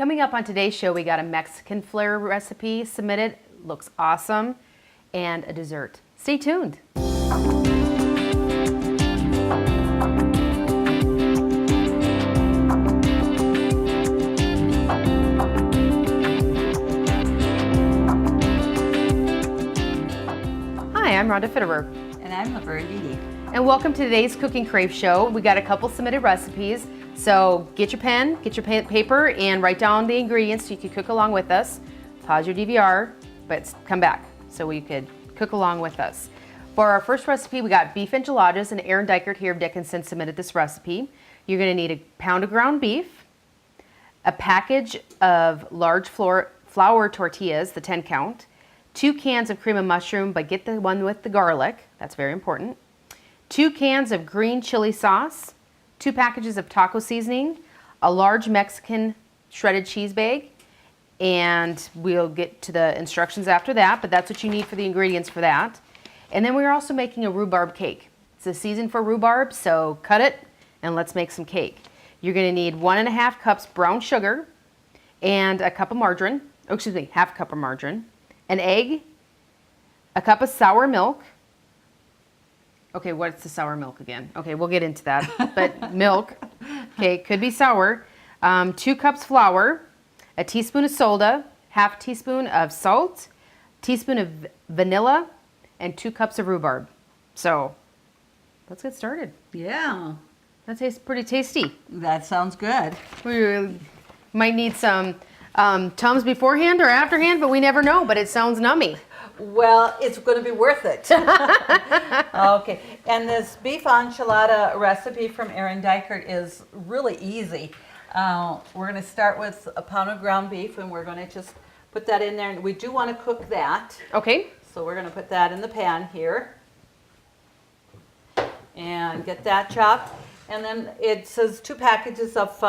Coming up on today's show, we got a Mexican flair recipe submitted. Looks awesome. And a dessert. Stay tuned. Hi, I'm Rhonda Fitterer. And I'm Laverne. And welcome to today's Cooking Crave show. We got a couple submitted recipes. So get your pen, get your paper, and write down the ingredients so you can cook along with us. Pause your DVR, but come back so we could cook along with us. For our first recipe, we got beef enchiladas, and Aaron Dykert here of Dickinson submitted this recipe. You're gonna need a pound of ground beef, a package of large flour tortillas, the 10 count, 2 cans of cream of mushroom, but get the one with the garlic, that's very important, 2 cans of green chili sauce, 2 packages of taco seasoning, a large Mexican shredded cheese bag, and we'll get to the instructions after that, but that's what you need for the ingredients for that. And then we're also making a rhubarb cake. It's the season for rhubarb, so cut it and let's make some cake. You're gonna need 1.5 cups brown sugar and a cup of margarine, half a cup of margarine, an egg, a cup of sour milk. Okay, what's the sour milk again? Okay, we'll get into that, but milk, okay, could be sour. 2 cups flour, a teaspoon of soda, half teaspoon of salt, teaspoon of vanilla, and 2 cups of rhubarb. So, let's get started. Yeah. That tastes pretty tasty. That sounds good. We might need some Tums beforehand or afterhand, but we never know, but it sounds nummy. Well, it's going to be worth it. Okay, and this beef enchilada recipe from Aaron Dykert is really easy. We're going to start with a pound of ground beef, and we're going to just put that in there. And we do want to cook that. Okay. So we're going to put that in the pan here and get that chopped. And then it says 2 packages of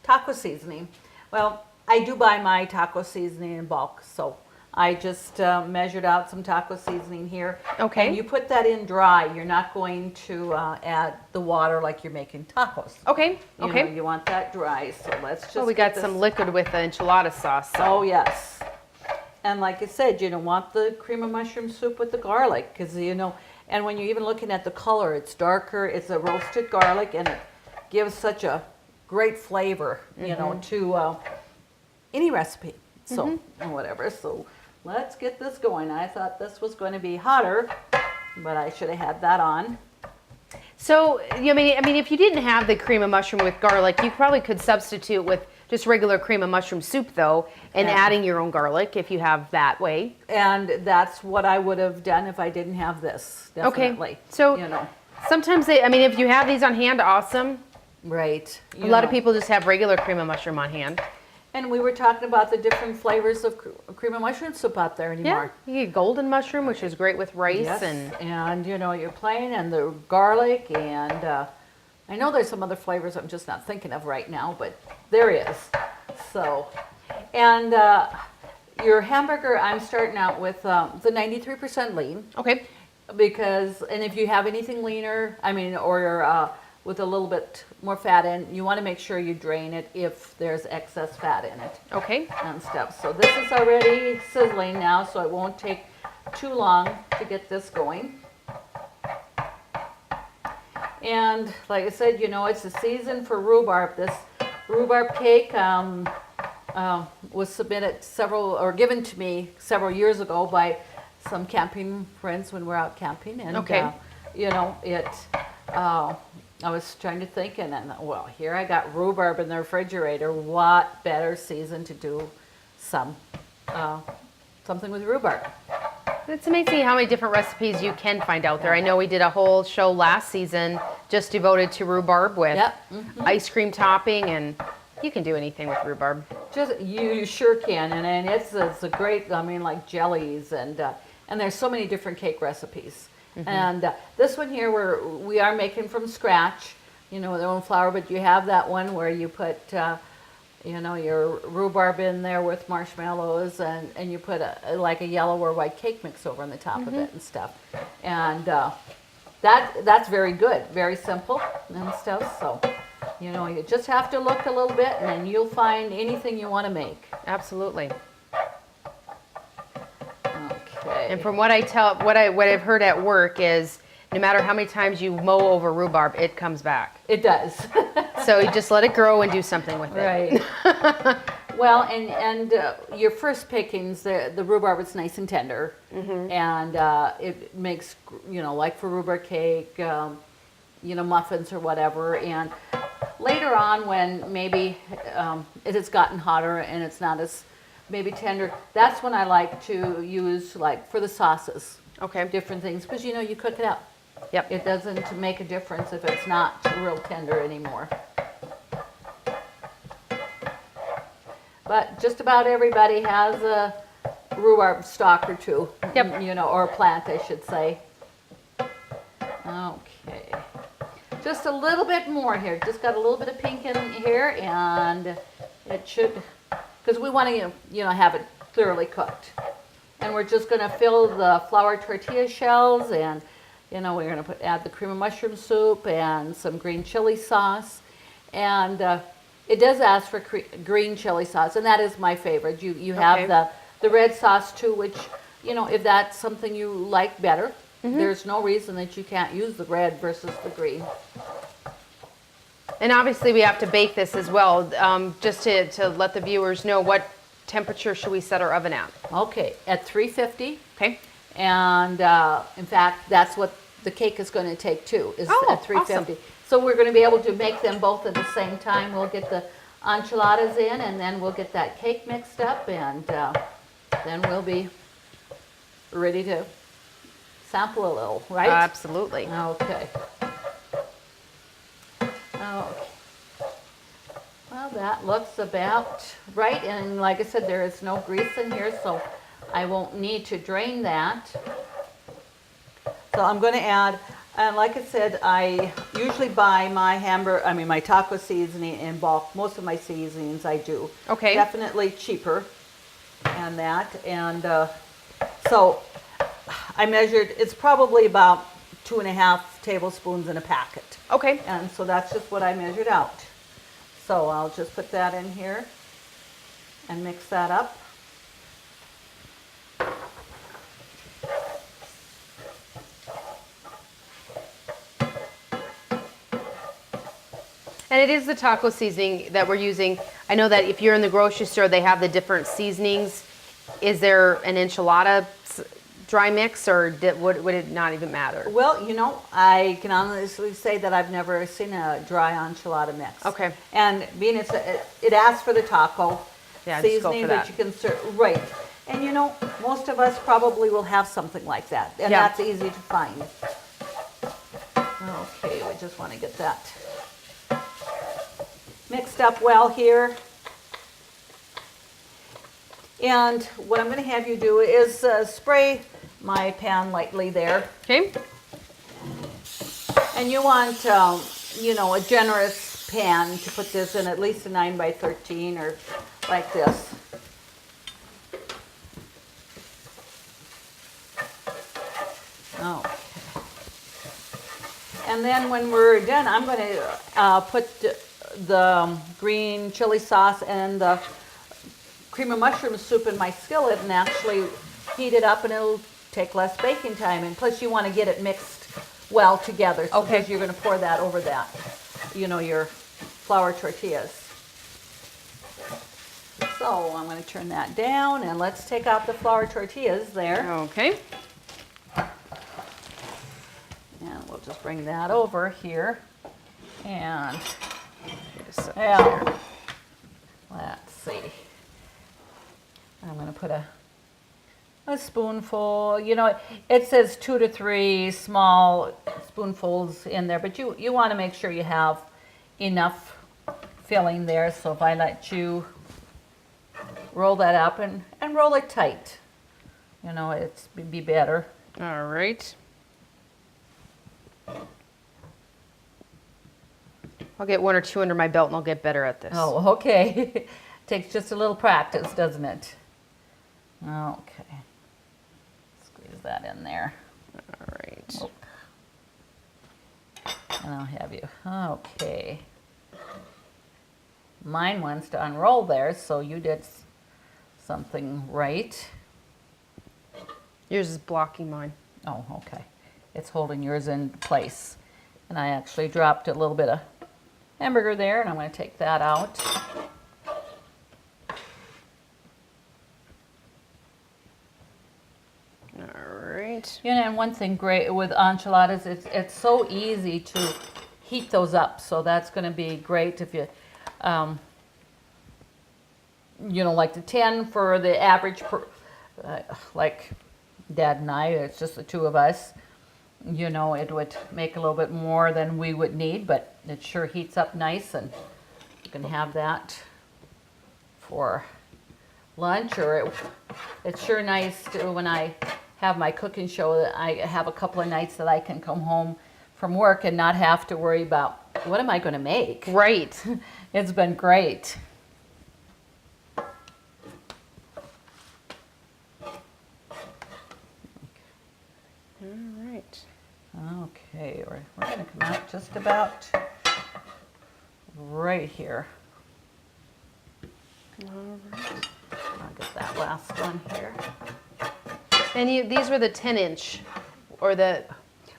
taco seasoning. Well, I do buy my taco seasoning in bulk, so I just measured out some taco seasoning here. Okay. And you put that in dry. You're not going to add the water like you're making tacos. Okay. You know, you want that dry. So let's just. Oh, we got some liquid with the enchilada sauce. So. Oh yes. And like I said, you don't want the cream of mushroom soup with the garlic, because and when you're even looking at the color, it's darker. It's a roasted garlic, and it gives such a great flavor, to any recipe. So whatever. So. Let's get this going. I thought this was going to be hotter, but I should have had that on. So, I mean, if you didn't have the cream of mushroom with garlic, you probably could substitute with just regular cream of mushroom soup, though, and adding your own garlic if you have that way. And that's what I would have done if I didn't have this, definitely. Okay, so sometimes if you have these on hand, awesome. Right. A lot of people just have regular cream of mushroom on hand. And we were talking about the different flavors of cream of mushroom soup out there anymore. Yeah, you get golden mushroom, which is great with rice. Yes, and you're plain, and the garlic, and I know there's some other flavors I'm just not thinking of right now, but there is. So, and your hamburger, I'm starting out with the 93% lean. Okay. Because, and if you have anything leaner, or with a little bit more fat in, you want to make sure you drain it if there's excess fat in it. Okay. And stuff. So this is already sizzling now, so it won't take too long to get this going. And like I said, it's the season for rhubarb. This rhubarb cake was submitted given to me several years ago by some camping friends when we're out camping. And, okay. I was trying to think, and then, here I got rhubarb in the refrigerator. What better season to do something with rhubarb? It's amazing how many different recipes you can find out there. I know we did a whole show last season just devoted to rhubarb with ice cream topping, and you can do anything with rhubarb. You sure can, and it's a great, like jellies, and there's so many different cake recipes. And this one here we are making from scratch, with their own flour, but you have that one where you put your rhubarb in there with marshmallows, and you put like a yellow or white cake mix over on the top of it and stuff. And that's very good, very simple and stuff. So You know, you just have to look a little bit and then you'll find anything you want to make. Absolutely. Okay. And from what I've heard at work is no matter how many times you mow over rhubarb, it comes back. It does. So you just let it grow and do something with it. Right. Well, and your first pickings, the rhubarb is nice and tender, and it makes, you know, like for rhubarb cake, you know, muffins or whatever. And later on, when maybe it has gotten hotter and it's not as maybe tender, that's when I like to use, like, for the sauces. Okay. Different things, because you know you cook it up. Yep. It doesn't make a difference if it's not real tender anymore. But just about everybody has a rhubarb stalk or two. Yep. You know, or a plant, I should say. Okay. Just a little bit more here. Just got a little bit of pink in here, and it should, because we want to, you know, have it thoroughly cooked. And we're just going to fill the flour tortilla shells, and you know, we're going to add the cream of mushroom soup and some green chili sauce. And it does ask for green chili sauce, and that is my favorite. You have the red sauce too, which, you know, if that's something you like better, there's no reason that you can't use the red versus the green. And obviously we have to bake this as well, just to let the viewers know what temperature should we set our oven at. Okay, at 350. Okay. And in fact, that's what the cake is going to take too, is at 350. Awesome. So we're going to be able to make them both at the same time. We'll get the enchiladas in, and then we'll get that cake mixed up, and then we'll be ready to sample a little, right? Absolutely. Okay. Okay. Well, that looks about right, and like I said, there is no grease in here, so I won't need to drain that. So I'm going to add, and like I said, I usually buy my my taco seasoning in bulk. Most of my seasonings I do. Okay. Definitely cheaper and that. And so I measured, it's probably about 2.5 tablespoons in a packet. Okay. And so that's just what I measured out. So I'll just put that in here and mix that up. And it is the taco seasoning that we're using. I know that if you're in the grocery store, they have the different seasonings. Is there an enchilada dry mix, or would it not even matter? Well, you know, I can honestly say that I've never seen a dry enchilada mix. Okay. And being it asks for the taco seasoning, that but you can right. And you know, most of us probably will have something like that, and Yeah. that's easy to find. Okay, we just want to get that mixed up well here. And what I'm going to have you do is spray my pan lightly there. Okay. And you want, you know, a generous pan to put this in, at least a 9 by 13 or like this. Okay. And then when we're done, I'm going to put the green chili sauce and the cream of mushroom soup in my skillet and actually heat it up, and it'll take less baking time. And plus you want to get it mixed well together. So Okay. because you're going to pour that over that, you know, your flour tortillas. So I'm going to turn that down, and let's take out the flour tortillas there. Okay. And we'll just bring that over here. And Just set this yeah, here. let's see. I'm going to put a spoonful. You know, it says 2 to 3 small spoonfuls in there, but you want to make sure you have enough filling there. So if I let you roll that up and roll it tight, you know, it's be better. All right. I'll get 1 or 2 under my belt and I'll get better at this. Oh, okay. Takes just a little practice, doesn't it? Okay. Squeeze that in there. All right. Oh. And I'll have you. Okay. mine wants to unroll there, so you did something right. Yours is blocking mine. Oh, okay. It's holding yours in place. And I actually dropped a little bit of hamburger there, and I'm going to take that out. All right. You know, and one thing great with enchiladas, it's so easy to heat those up. So that's going to be great if you, you know, like the 10 for the average, like Dad and I, it's just the two of us. You know, it would make a little bit more than we would need, but it sure heats up nice, and you can have that for lunch, or it's sure nice to, when I have my cooking show, that I have a couple of nights that I can come home from work and not have to worry about what am I going to make. Right. It's been great. All right. Okay, we're going to come out just about right here. All right. I'll get that last one here. And these were the 10-inch, or the,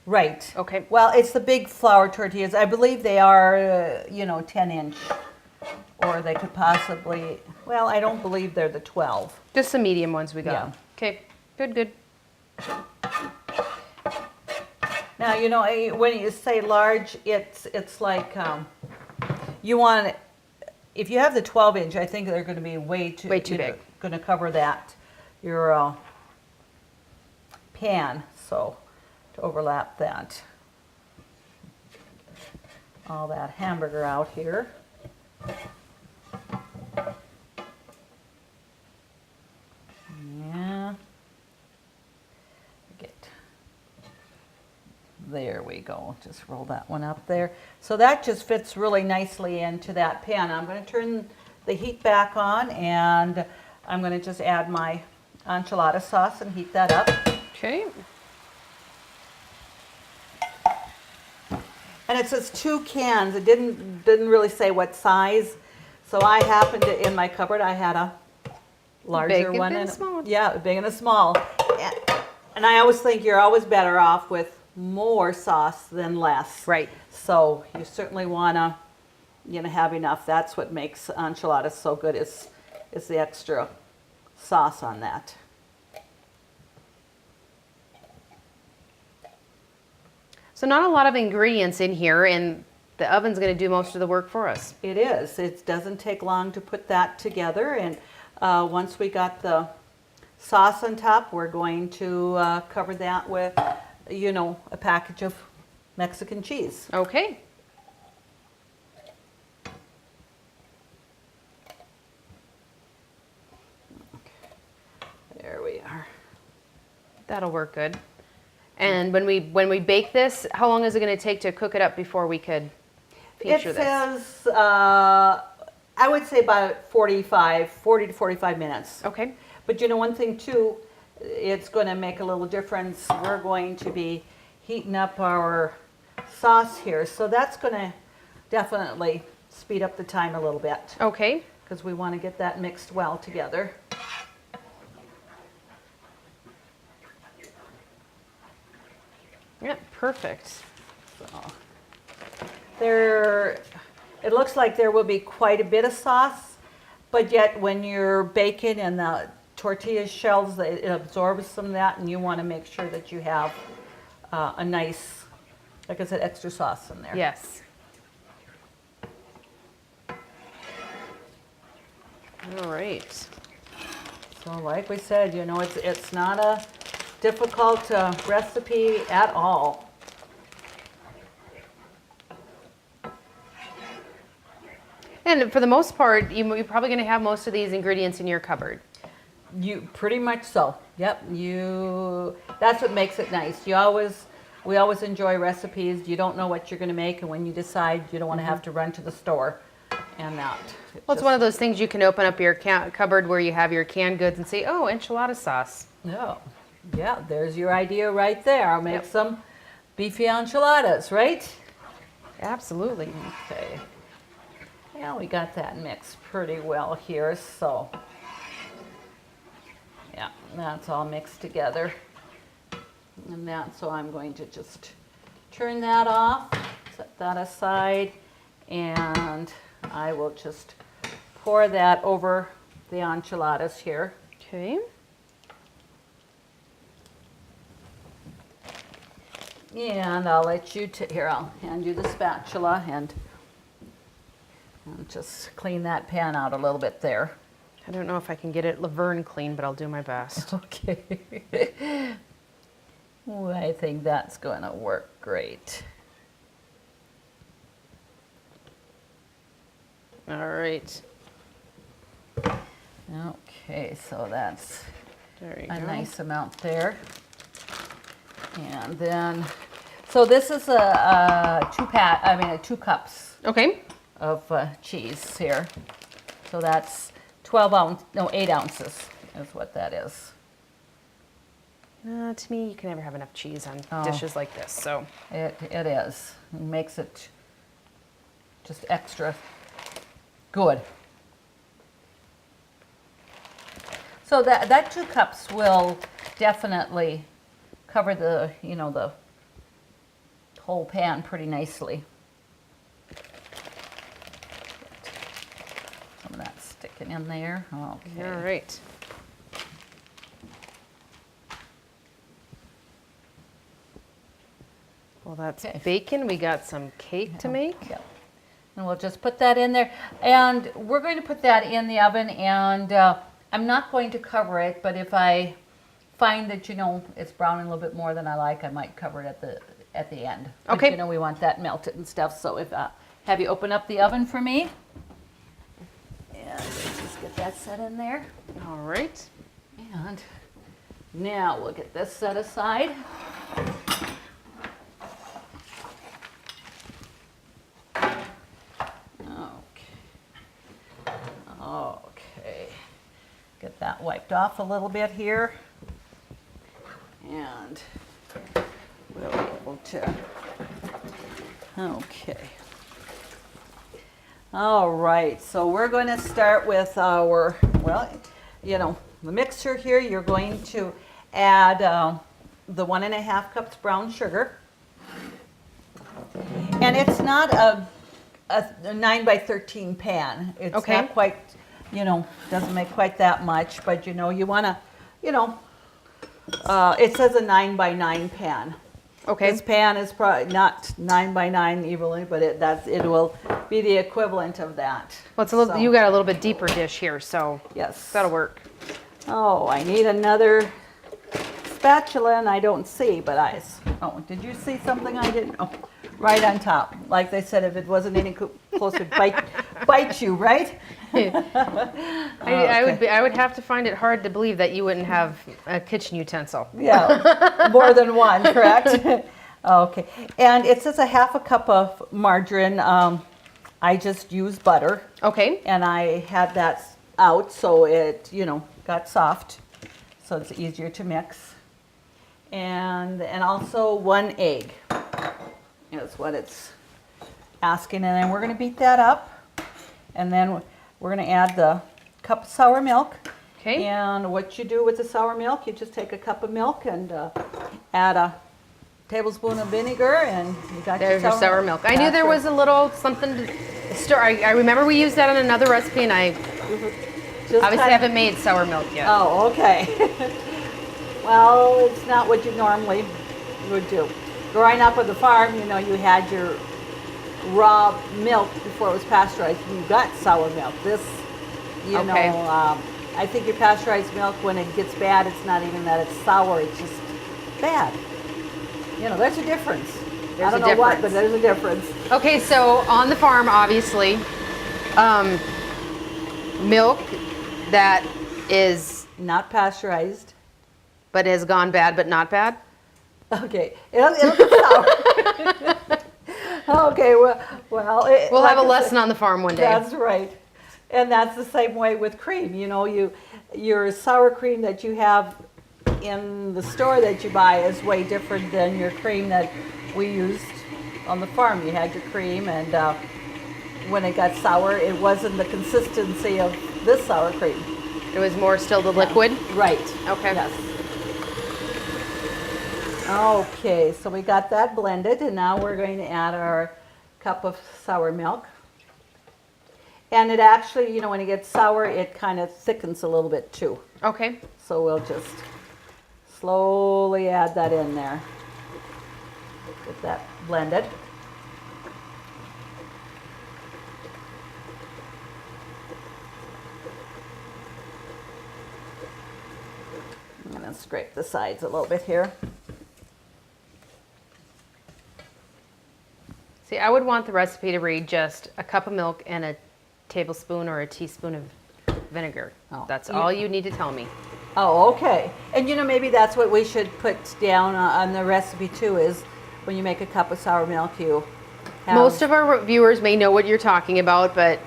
Right. okay. Well, it's the big flour tortillas. I believe they are, you know, 10-inch. Or they could possibly, well, I don't believe they're the 12. Just the medium ones we got. Yeah. Okay, good, good. Now, you know, when you say large, it's like, you want, if you have the 12-inch, I think they're going to be way too big. Going to cover that, your pan, so to overlap that. All that hamburger out here. Yeah. There we go. Just roll that one up there. So that just fits really nicely into that pan. I'm going to turn the heat back on, and I'm going to just add my enchilada sauce and heat that up. Okay. And it says 2 cans. It didn't really say what size. So I happened to, in my cupboard, I had a larger Big one. and small. Yeah, a big and a small. And I always think you're always better off with more sauce than less. Right. So you certainly want to, you know, have enough. That's what makes enchiladas so good, is the extra sauce on that. So not a lot of ingredients in here, and the oven's going to do most of the work for us. It is. It doesn't take long to put that together. And once we got the sauce on top, we're going to cover that with, you know, a package of Mexican cheese. Okay. There we are. That'll work good. And when we bake this, how long is it going to take to cook it up before we could feature It this? says, I would say about 40 to 45 minutes. Okay. But you know, one thing too, it's going to make a little difference. We're going to be heating up our sauce here. So that's going to definitely speed up the time a little bit, Okay. because we want to get that mixed well together. Yeah, perfect. So there, it looks like there will be quite a bit of sauce, but yet when you're baking and the tortilla shells, it absorbs some of that, and you want to make sure that you have a nice, like I said, extra sauce in there. Yes. All right. So like we said, you know, it's not a difficult recipe at all. And for the most part, you're probably going to have most of these ingredients in your cupboard. You pretty much so. Yep. That's what makes it nice. We always enjoy recipes. You don't know what you're going to make, and when you decide, you don't want to have to run to the store and that. Well, it's one of those things you can open up your cupboard where you have your canned goods and say, oh, enchilada sauce. No. Yeah, there's your idea right there. I'll make some beefy enchiladas, right? Absolutely. Okay. Yeah, we got that mixed pretty well here, so yeah, that's all mixed together. And that, so I'm going to just turn that off, set that aside, and I will just pour that over the enchiladas here. Okay. And I'll let you, here, I'll hand you the spatula and just clean that pan out a little bit there. I don't know if I can get it Laverne clean, but I'll do my best. Okay. Well, I think that's going to work great. All right. Okay, so that's There you a go. nice amount there. And then, so this is a 2 cups Okay. of cheese here. So that's 8 ounces is what that is. To me, you can never have enough cheese on Oh. dishes like this, so. It is. It makes it just extra good. So that 2 cups will definitely cover the whole pan pretty nicely. Some of that sticking in there. Okay. All right. Well, that's Okay. bacon. We got some cake to make. Yep. And we'll just put that in there. And we're going to put that in the oven, and I'm not going to cover it, but if I find that, it's browning a little bit more than I like, I might cover it at the end. Okay. But, we want that melted and stuff, so if have you open up the oven for me? And let's just get that set in there. All right. And now we'll get this set aside. Okay, get that wiped off a little bit here, and we'll be able to, okay. All right, so we're going to start with our, the mixture here. You're going to add the 1.5 cups brown sugar, and it's not a 9 by 13 pan. It's Okay. not quite, doesn't make quite that much, but you want to, it says a 9 by 9 pan. Okay. This pan is probably not 9 by 9 evenly, but it will be the equivalent of that. Well, it's a little. So, You got a little bit deeper dish here, so yes. that'll work. Oh, I need another spatula, and I don't see, but oh, did you see something I didn't? Oh, right on top. Like they said, if it wasn't any closer, bite you, right? I would have to find it hard to believe that you wouldn't have a kitchen utensil. Yeah, more than one, correct? Okay, and it says a 1/2 cup of margarine. I just use butter. Okay. And I had that out, so it, got soft, so it's easier to mix. And also 1 egg is what it's asking, and then we're going to beat that up, and then we're going to add the cup of sour milk. Okay. And what you do with the sour milk, you just take a cup of milk and add a tablespoon of vinegar, and you got There's your sour milk. I knew That's there right. was a little something to stir. I remember we used that on another recipe, and I Just obviously kinda- haven't made sour milk yet. Oh, okay. Well, it's not what you normally would do. Growing up on the farm, you had your raw milk before it was pasteurized, and you got sour milk. This, Okay. I think your pasteurized milk, when it gets bad, it's not even that it's sour, it's just bad. There's a difference. There's I don't a know what, difference. but there's a difference. Okay, so on the farm, obviously, milk that is, Not pasteurized. but has gone bad, but not bad. Okay, it'll get sour. Okay, well, We'll like have a I said- lesson on the farm one day. That's right. And that's the same way with cream. Your sour cream that you have in the store that you buy is way different than your cream that we used on the farm. You had your cream, and when it got sour, it wasn't the consistency of this sour cream. It was more still the liquid? Right. Okay. Yes. Okay, so we got that blended, and now we're going to add our cup of sour milk. And it actually, you know, when it gets sour, it kind of thickens a little bit too. Okay. So we'll just slowly add that in there. Get that blended. I'm going to scrape the sides a little bit here. See, I would want the recipe to read just a cup of milk and a tablespoon or a teaspoon of vinegar. Oh, That's yeah. all you need to tell me. Oh, okay. And you know, maybe that's what we should put down on the recipe too, is when you make a cup of sour milk, you have... Most of our viewers may know what you're talking about, but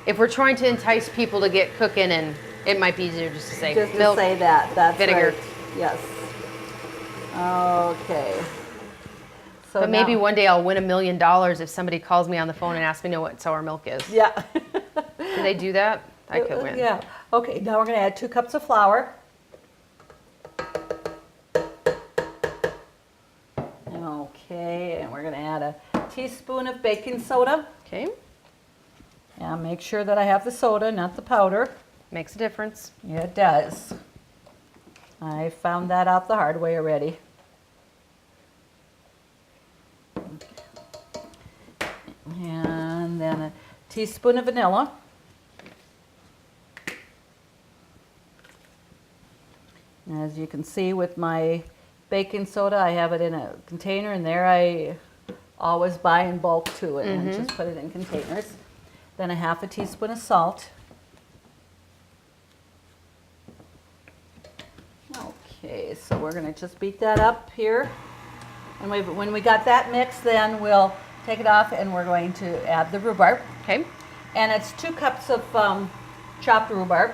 if we're trying to entice people to get cooking, and it might be easier just to say Just milk, to say that. That's vinegar. right. Yes. Okay. So But maybe now- one day I'll win $1 million if somebody calls me on the phone and asks me to know what sour milk is. Yeah. Do they do that? I could win. Yeah. Okay, now we're going to add 2 cups of flour. Okay, and we're going to add a teaspoon of baking soda. Okay. Yeah, make sure that I have the soda, not the powder. Makes a difference. Yeah, it does. I found that out the hard way already. And then a teaspoon of vanilla. As you can see with my baking soda, I have it in a container, and there I always buy in bulk too, and just put it in containers. Then a half a teaspoon of salt. Okay, so we're going to just beat that up here. And when we got that mixed, then we'll take it off, and we're going to add the rhubarb. Okay. And it's 2 cups of chopped rhubarb.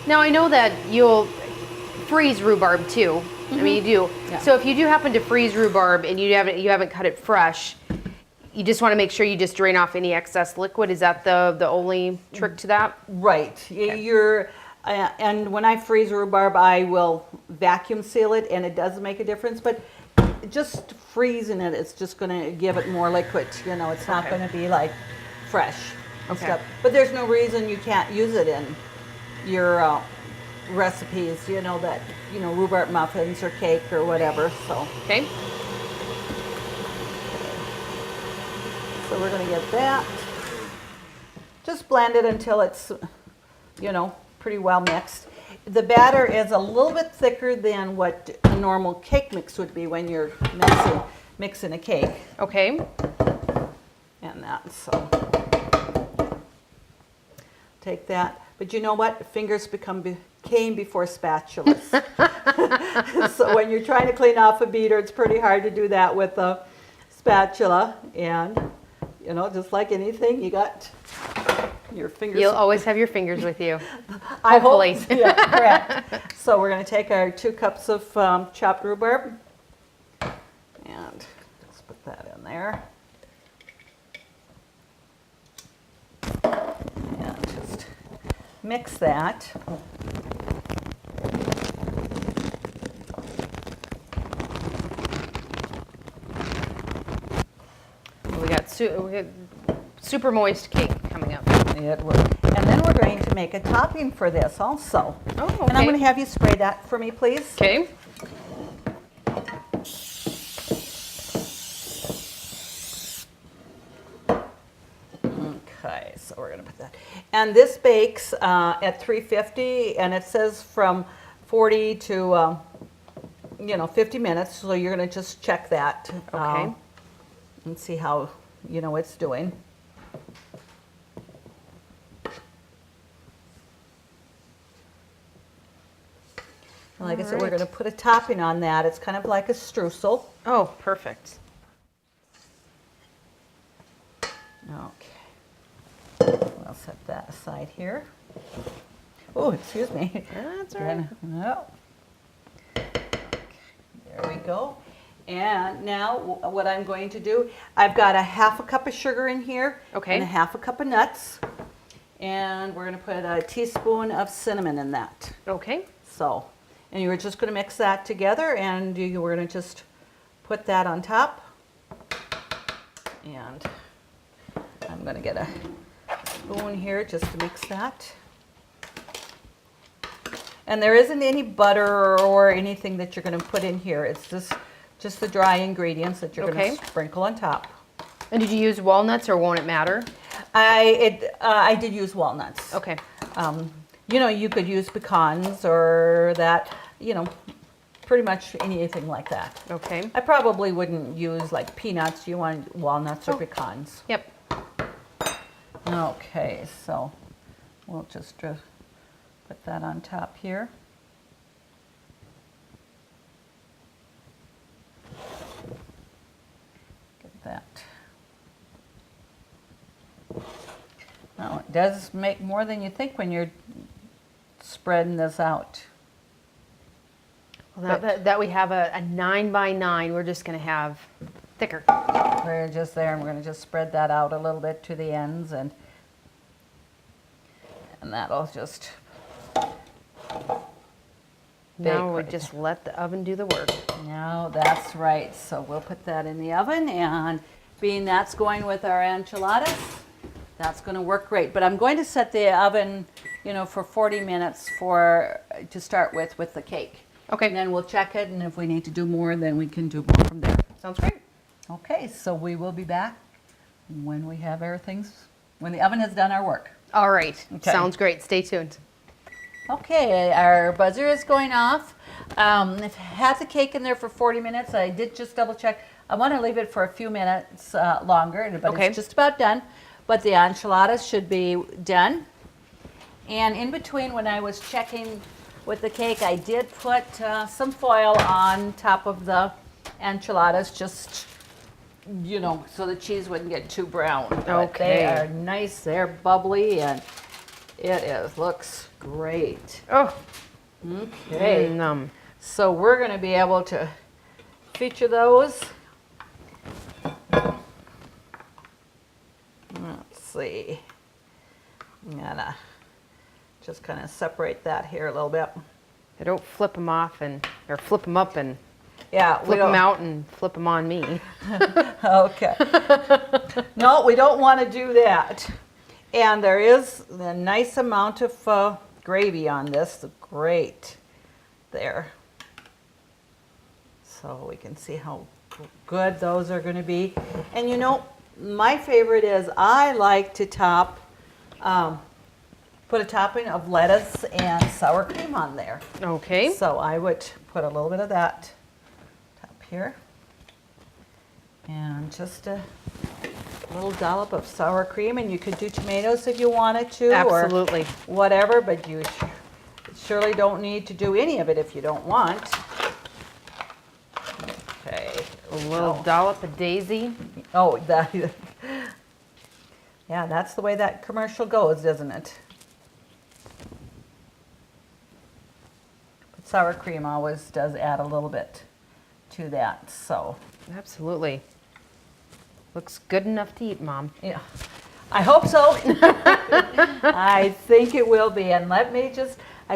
Now I know that you'll freeze rhubarb too. I mean, you do. Yeah. So if you do happen to freeze rhubarb and you haven't cut it fresh, you just want to make sure you just drain off any excess liquid. Is that the only trick to that? Right. And when I freeze rhubarb, I will vacuum seal it, and it does make a difference. But just freezing it, it's just going to give it more liquid. You know, it's not Okay. going to be like fresh and Okay. stuff. But there's no reason you can't use it in your recipes. You know that rhubarb muffins or cake or whatever. So Okay. so we're going to get that. Just blend it until it's pretty well mixed. The batter is a little bit thicker than what a normal cake mix would be when you're mixing a cake. Okay. And that, so take that. But you know what? Fingers came before spatulas. So when you're trying to clean off a beater, it's pretty hard to do that with a spatula. And just like anything, you got your fingers. You'll always have your fingers with you. I hope. Hopefully. Yeah, correct. So we're going to take our 2 cups of chopped rhubarb, and let's put that in there. And just mix that. We got super moist cake coming up. It will. And then we're going to make a topping for this also. Oh, okay. And I'm going to have you spray that for me, please. Okay. Okay, so we're going to put that. And this bakes at 350, and it says from 40 to 50 minutes. So you're going to just check that. Okay. And see how it's doing. Like I said, we're going to put a topping on that. It's kind of like a streusel. Oh, perfect. Okay. We'll set that aside here. Oh, excuse me. That's all right. No. Okay, there we go. And now what I'm going to do, I've got a half a cup of sugar in here. Okay. And a half a cup of nuts. And we're going to put a teaspoon of cinnamon in that. Okay. So, and you're just going to mix that together, and we're going to just put that on top. And I'm going to get a spoon here just to mix that. And there isn't any butter or anything that you're going to put in here. It's just the dry ingredients that you're going to sprinkle on top. And did you use walnuts, or won't it matter? I did use walnuts. Okay. You know, you could use pecans or that, you know, pretty much anything like that. Okay. I probably wouldn't use like peanuts. You want walnuts or pecans. Yep. Okay, so we'll just put that on top here. Get that. Now, it does make more than you think when you're spreading this out. Well, now that we have a 9 by 9, we're just going to have thicker. We're just there, and we're going to just spread that out a little bit to the ends, and that'll just Now we right. just let the oven do the work. No, that's right. So we'll put that in the oven, and being that's going with our enchiladas, that's going to work great. But I'm going to set the oven, you know, for 40 minutes to start with the cake. Okay. And then we'll check it, and if we need to do more, then we can do more from there. Sounds great. Okay, so we will be back when we have when the oven has done our work. All right. Okay. Sounds great. Stay tuned. Okay, our buzzer is going off. I've had the cake in there for 40 minutes. I did just double check. I want to leave it for a few minutes longer, but it's just about done. But the enchiladas should be done. And in between, when I was checking with the cake, I did put some foil on top of the enchiladas, just, you know, so the cheese wouldn't get too brown. But they are nice, they're bubbly, and looks great. Oh. Okay. So we're going to be able to feature those. Let's see. I'm going to just kind of separate that here a little bit. I don't flip them off or flip them up and flip them out and flip them on me. Okay. No, we don't want to do that. And there is a nice amount of gravy on this. Great. There. So we can see how good those are going to be. And you know, my favorite is I like to put a topping of lettuce and sour cream on there. Okay. So I would put a little bit of that top here. And just a little dollop of sour cream, and you could do tomatoes if you wanted to. Absolutely. Or whatever, but you surely don't need to do any of it if you don't want. Okay. A little dollop of daisy. Oh, yeah, that's the way that commercial goes, isn't it? But sour cream always does add a little bit to that, so. Absolutely. Looks good enough to eat, Mom. Yeah, I hope so. I think it will be. And I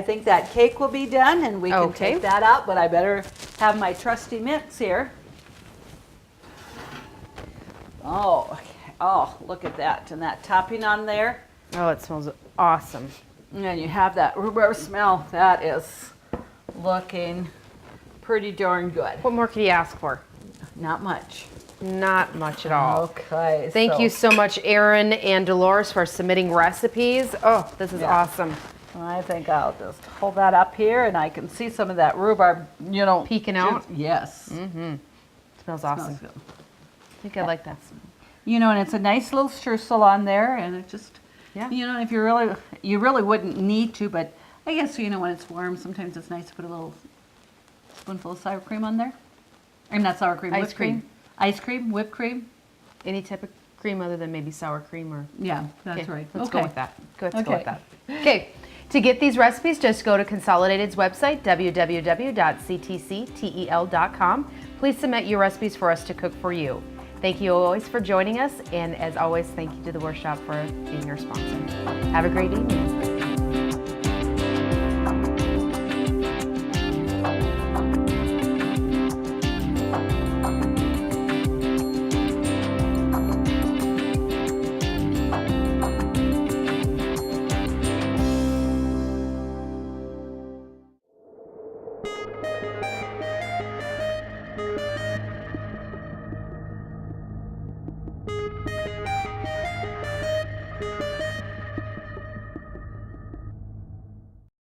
think that cake will be done, and we can take that out, but I better have my trusty mitts here. Oh, look at that. And that topping on there. Oh, it smells awesome. And then you have that rhubarb smell. That is looking pretty darn good. What more could you ask for? Not much. Not much at all. Okay. Thank you so much, Erin and Dolores, for submitting recipes. Oh, this is awesome. I think I'll just hold that up here, and I can see some of that rhubarb, you know. Peeking out? Yes. Mm-hmm. Smells awesome. Smells good. I think I like that. You know, and it's a nice little streusel on there, and it just, you know, if you really wouldn't need to, but I guess, you know, when it's warm, sometimes it's nice to put a little spoonful of sour cream on there. I mean, not sour cream, whipped cream. Ice cream, whipped cream. Any type of cream other than maybe sour cream or... Yeah, that's right. Let's go with that. Let's go with that. Okay. To get these recipes, just go to Consolidated's website, www.ctctel.com. please submit your recipes for us to cook for you. Thank you always for joining us, and as always, thank you to the Workshop for being your sponsor. Have a great evening.